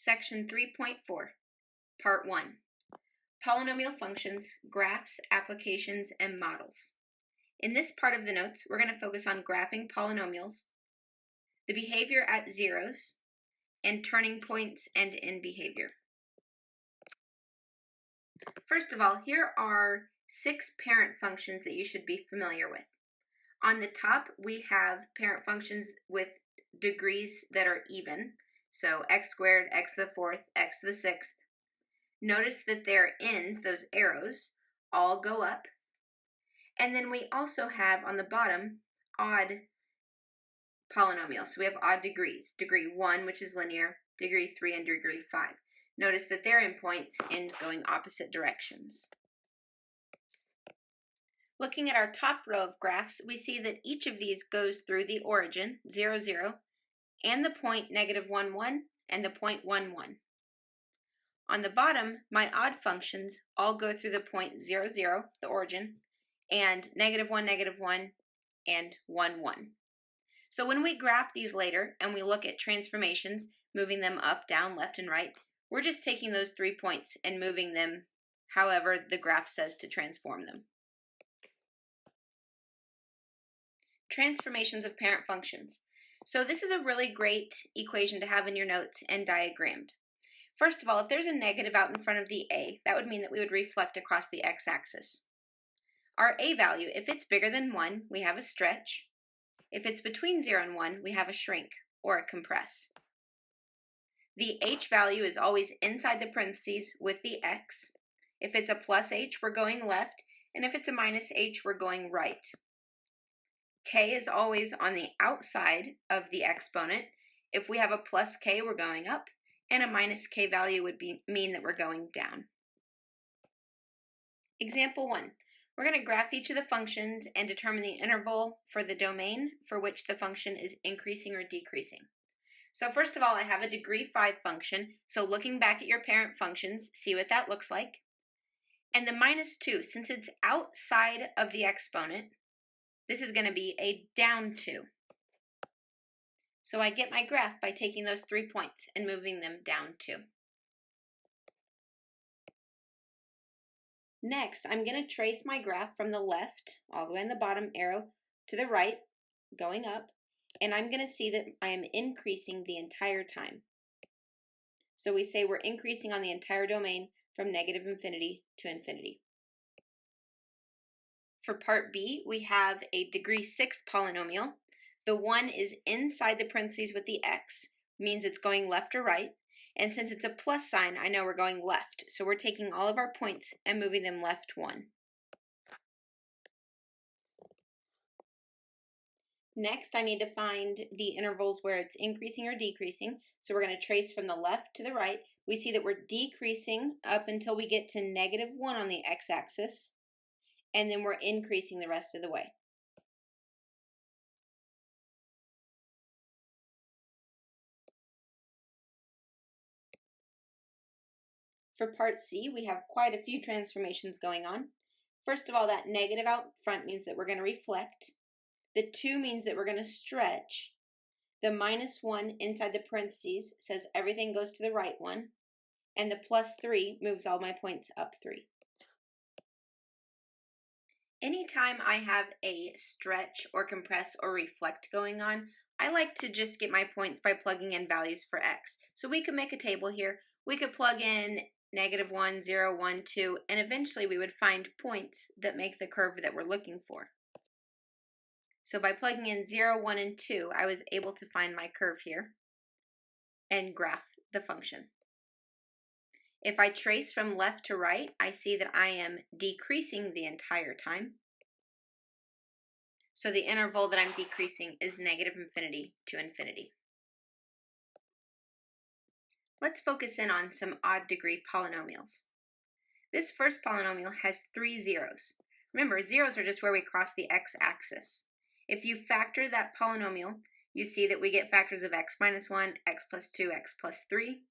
Section 3.4, Part 1, Polynomial Functions, Graphs, Applications, and Models. In this part of the notes, we're going to focus on graphing polynomials, the behavior at zeros, and turning points and end behavior. First of all, here are 6 parent functions that you should be familiar with. On the top, we have parent functions with degrees that are even. So x squared, x to the fourth, x to the sixth. Notice that their ends, those arrows, all go up. And then we also have on the bottom odd polynomials. So we have odd degrees. Degree 1, which is linear, degree 3, and degree 5. Notice that their endpoints end going opposite directions. Looking at our top row of graphs, we see that each of these goes through the origin, 0, 0, and the point negative 1, 1, and the point 1, 1. On the bottom, my odd functions all go through the point 0, 0, the origin, and negative 1, and 1, 1. So when we graph these later and we look at transformations, moving them up, down, left, and right, we're just taking those 3 points and moving them however the graph says to transform them. Transformations of parent functions. So this is a really great equation to have in your notes and diagrammed. First of all, if there's a negative out in front of the a, that would mean that we would reflect across the x-axis. Our a value, if it's bigger than 1, we have a stretch. If it's between 0 and 1, we have a shrink or a compress. The h value is always inside the parentheses with the x. If it's a plus h, we're going left, and if it's a minus h, we're going right. K is always on the outside of the exponent. If we have a plus k, we're going up, and a minus k value would mean that we're going down. Example 1. We're going to graph each of the functions and determine the interval for the domain for which the function is increasing or decreasing. So first of all, I have a degree 5 function, so looking back at your parent functions, see what that looks like. And the minus 2, since it's outside of the exponent, this is going to be a down 2. So I get my graph by taking those 3 points and moving them down 2. Next, I'm going to trace my graph from the left, all the way on the bottom arrow, to the right, going up, and I'm going to see that I am increasing the entire time. So we say we're increasing on the entire domain from negative infinity to infinity. For part B, we have a degree 6 polynomial. The 1 is inside the parentheses with the x, means it's going left or right. And since it's a plus sign, I know we're going left. So we're taking all of our points and moving them left 1. Next, I need to find the intervals where it's increasing or decreasing. So we're going to trace from the left to the right. We see that we're decreasing up until we get to negative 1 on the x-axis. And then we're increasing the rest of the way. For part C, we have quite a few transformations going on. First of all, that negative out front means that we're going to reflect. The 2 means that we're going to stretch. The minus 1 inside the parentheses says everything goes to the right one. And the plus 3 moves all my points up 3. Anytime I have a stretch or compress or reflect going on, I like to just get my points by plugging in values for x. So we could make a table here. We could plug in negative 1, 0, 1, 2, and eventually we would find points that make the curve that we're looking for. So by plugging in 0, 1, and 2, I was able to find my curve here and graph the function. If I trace from left to right, I see that I am decreasing the entire time. So the interval that I'm decreasing is negative infinity to infinity. Let's focus in on some odd degree polynomials. This first polynomial has 3 zeros. Remember, zeros are just where we cross the x-axis. If you factor that polynomial, you see that we get factors of x minus 1, x plus 2, x plus 3.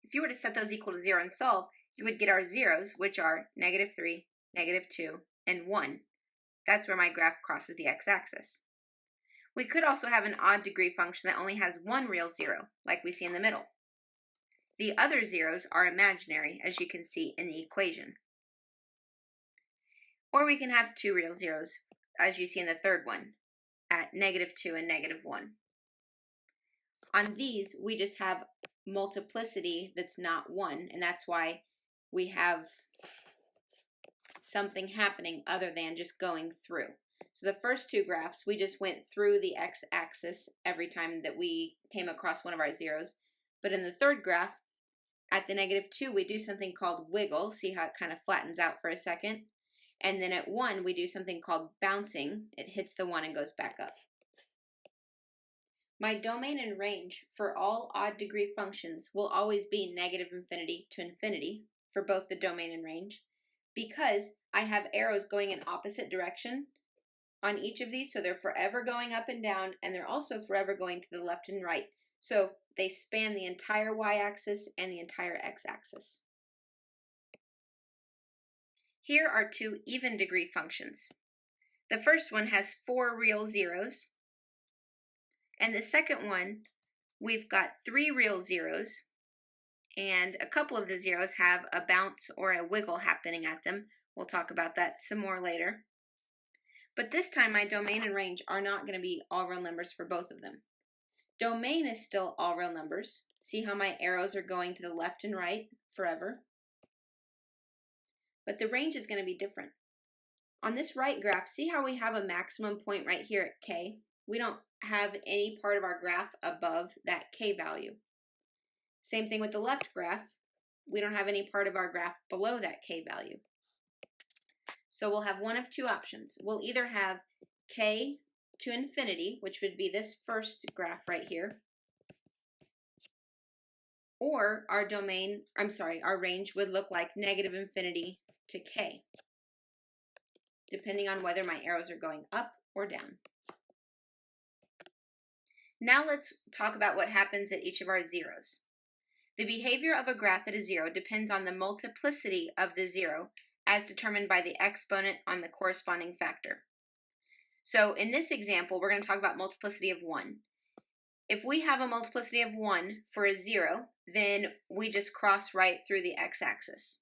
If you were to set those equal to 0 and solve, you would get our zeros, which are negative 3, negative 2, and 1. That's where my graph crosses the x-axis. We could also have an odd degree function that only has one real zero, like we see in the middle. The other zeros are imaginary, as you can see in the equation. Or we can have two real zeros, as you see in the third one, at -2 and -1. On these, we just have multiplicity that's not 1, and that's why we have something happening other than just going through. So the first two graphs, we just went through the x-axis every time that we came across one of our zeros. But in the third graph, at the -2, we do something called wiggle. See how it kind of flattens out for a second? And then at 1, we do something called bouncing. It hits the 1 and goes back up. My domain and range for all odd degree functions will always be -infinity to infinity for both the domain and range, because I have arrows going in opposite direction on each of these, so they're forever going up and down, and they're also forever going to the left and right. So they span the entire y-axis and the entire x-axis. Here are two even degree functions. The first one has 4 real zeros, and the second one, we've got 3 real zeros, and a couple of the zeros have a bounce or a wiggle happening at them. We'll talk about that some more later. But this time my domain and range are not going to be all real numbers for both of them. Domain is still all real numbers. See how my arrows are going to the left and right forever? But the range is going to be different. On this right graph, see how we have a maximum point right here at k? We don't have any part of our graph above that k value. Same thing with the left graph. We don't have any part of our graph below that k value. So we'll have one of two options. We'll either have k to infinity, which would be this first graph right here, or our range would look like -infinity to k, depending on whether my arrows are going up or down. Now let's talk about what happens at each of our zeros. The behavior of a graph at a zero depends on the multiplicity of the zero as determined by the exponent on the corresponding factor. So in this example, we're going to talk about multiplicity of 1. If we have a multiplicity of 1 for a 0, then we just cross right through the x-axis.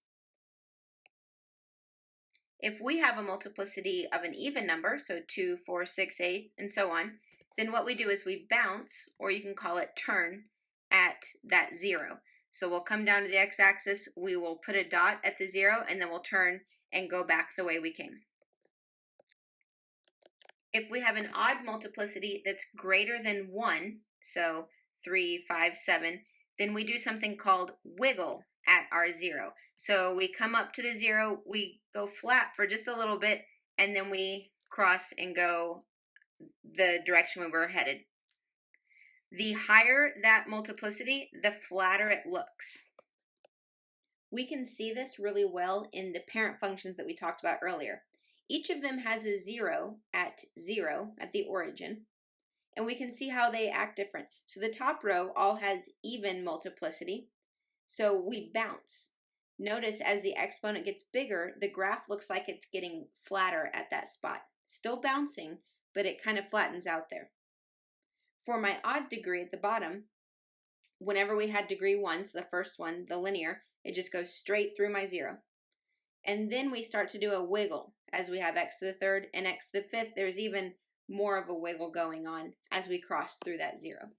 If we have a multiplicity of an even number, so 2, 4, 6, 8, and so on, then what we do is we bounce, or you can call it turn, at that 0. So we'll come down to the x-axis, we will put a dot at the 0, and then we'll turn and go back the way we came. If we have an odd multiplicity that's greater than 1, so 3, 5, 7, then we do something called wiggle at our 0. So we come up to the 0, we go flat for just a little bit, and then we cross and go the direction we were headed. The higher that multiplicity, the flatter it looks. We can see this really well in the parent functions that we talked about earlier. Each of them has a 0 at the origin, and we can see how they act different. So the top row all has even multiplicity, so we bounce. Notice as the exponent gets bigger, the graph looks like it's getting flatter at that spot. Still bouncing, but it kind of flattens out there. For my odd degree at the bottom, whenever we had degree 1, so the first one, the linear, it just goes straight through my 0. And then we start to do a wiggle. As we have x to the third and x to the fifth, there's even more of a wiggle going on as we cross through that 0.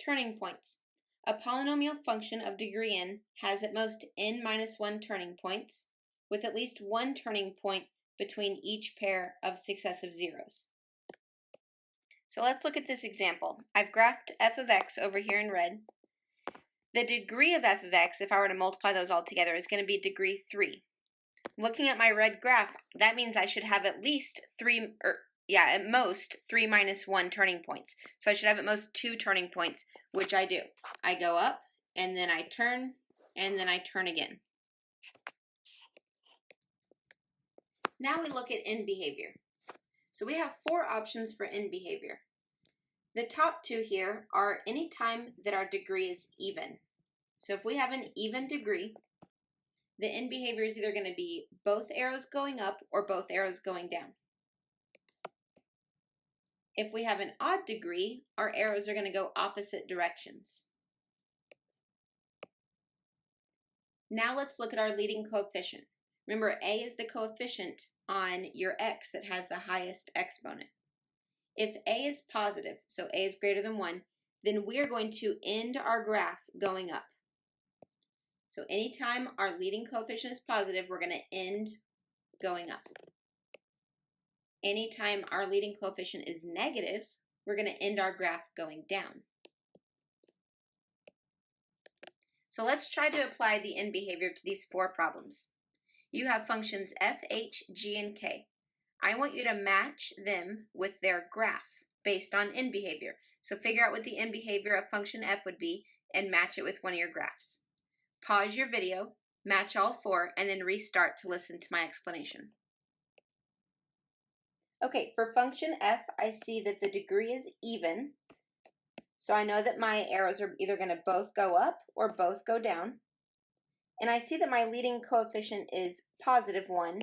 Turning points. A polynomial function of degree n has at most n-1 turning points, with at least one turning point between each pair of successive zeros. So let's look at this example. I've graphed f of x over here in red. The degree of f of x, if I were to multiply those all together, is going to be degree 3. Looking at my red graph, that means I should have at least at most 3 minus 1 turning points. So I should have at most 2 turning points, which I do. I go up, and then I turn, and then I turn again. Now we look at end behavior. So we have 4 options for end behavior. The top 2 here are any time that our degree is even. So if we have an even degree, the end behavior is either going to be both arrows going up or both arrows going down. If we have an odd degree, our arrows are going to go opposite directions. Now let's look at our leading coefficient. Remember, a is the coefficient on your x that has the highest exponent. If a is positive, so a is greater than 1, then we're going to end our graph going up. So anytime our leading coefficient is positive, we're going to end going up. Anytime our leading coefficient is negative, we're going to end our graph going down. So let's try to apply the end behavior to these 4 problems. You have functions f, h, g, and k. I want you to match them with their graph based on end behavior. So figure out what the end behavior of function f would be and match it with one of your graphs. Pause your video, match all 4, and then restart to listen to my explanation. Okay, for function f, I see that the degree is even. So I know that my arrows are either going to both go up or both go down. And I see that my leading coefficient is positive 1,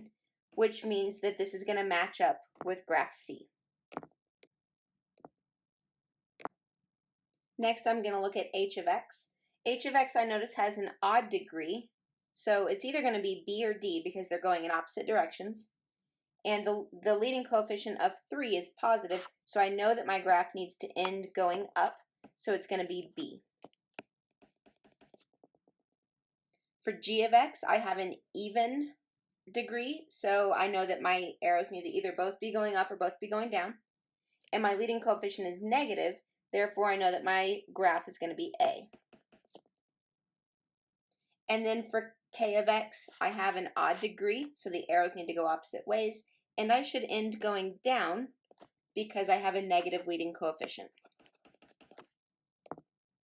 which means that this is going to match up with graph C. Next, I'm going to look at h of x. H of x, I notice, has an odd degree. So it's either going to be B or D because they're going in opposite directions. And the leading coefficient of 3 is positive, so I know that my graph needs to end going up, so it's going to be B. For g of x, I have an even degree, so I know that my arrows need to either both be going up or both be going down. And my leading coefficient is negative, therefore I know that my graph is going to be A. And then for k of x, I have an odd degree, so the arrows need to go opposite ways, and I should end going down because I have a negative leading coefficient.